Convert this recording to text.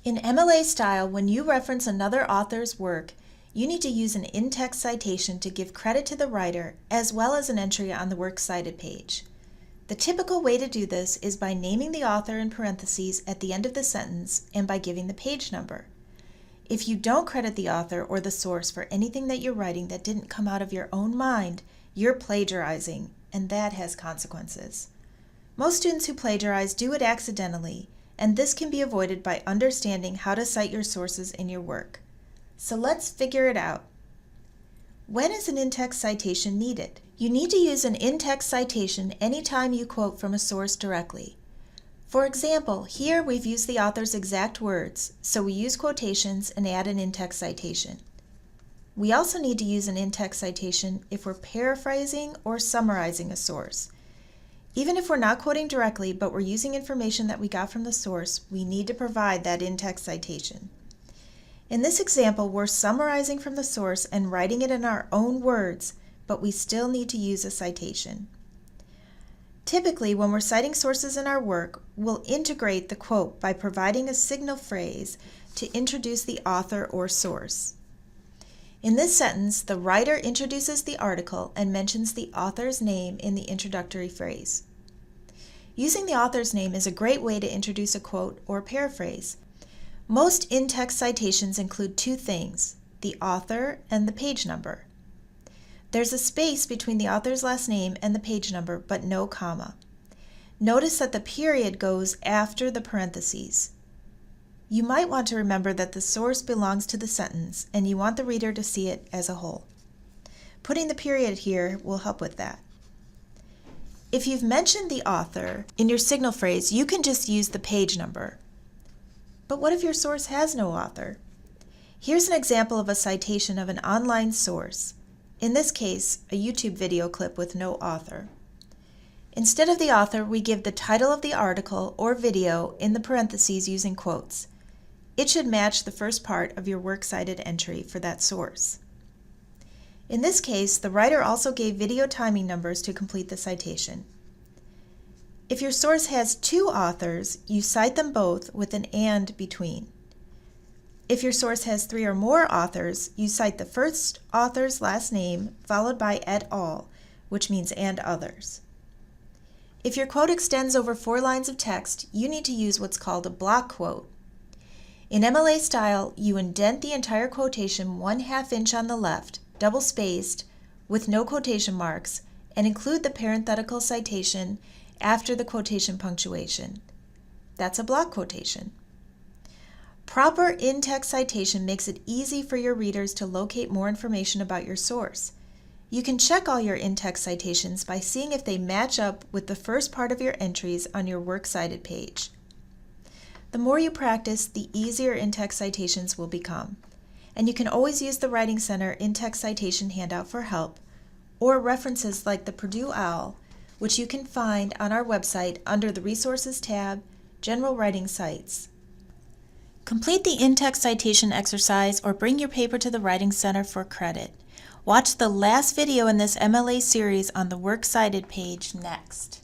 In MLA style, when you reference another author's work, you need to use an in-text citation to give credit to the writer as well as an entry on the works cited page. The typical way to do this is by naming the author in parentheses at the end of the sentence and by giving the page number. If you don't credit the author or the source for anything that you're writing that didn't come out of your own mind, you're plagiarizing, and that has consequences. Most students who plagiarize do it accidentally, and this can be avoided by understanding how to cite your sources in your work. So let's figure it out. When is an in-text citation needed? You need to use an in-text citation anytime you quote from a source directly. For example, here we've used the author's exact words, so we use quotations and add an in-text citation. We also need to use an in-text citation if we're paraphrasing or summarizing a source. Even if we're not quoting directly, but we're using information that we got from the source, we need to provide that in-text citation. In this example, we're summarizing from the source and writing it in our own words, but we still need to use a citation. Typically, when we're citing sources in our work, we'll integrate the quote by providing a signal phrase to introduce the author or source. In this sentence, the writer introduces the article and mentions the author's name in the introductory phrase. Using the author's name is a great way to introduce a quote or paraphrase. Most in-text citations include two things, the author and the page number. There's a space between the author's last name and the page number, but no comma. Notice that the period goes after the parentheses. You might want to remember that the source belongs to the sentence, and you want the reader to see it as a whole. Putting the period here will help with that. If you've mentioned the author in your signal phrase, you can just use the page number. But what if your source has no author? Here's an example of a citation of an online source. In this case, a YouTube video clip with no author. Instead of the author, we give the title of the article or video in the parentheses using quotes. It should match the first part of your works cited entry for that source. In this case, the writer also gave video timing numbers to complete the citation. If your source has two authors, you cite them both with an "and" between. If your source has three or more authors, you cite the first author's last name followed by et al., which means "and others." If your quote extends over 4 lines of text, you need to use what's called a block quote. In MLA style, you indent the entire quotation 1/2 inch on the left, double-spaced, with no quotation marks, and include the parenthetical citation after the quotation punctuation. That's a block quotation. Proper in-text citation makes it easy for your readers to locate more information about your source. You can check all your in-text citations by seeing if they match up with the first part of your entries on your works cited page. The more you practice, the easier in-text citations will become. And you can always use the Writing Center in-text citation handout for help, or references like the Purdue OWL, which you can find on our website under the Resources tab, General Writing Sites. Complete the in-text citation exercise or bring your paper to the Writing Center for credit. Watch the last video in this MLA series on the Works Cited page next.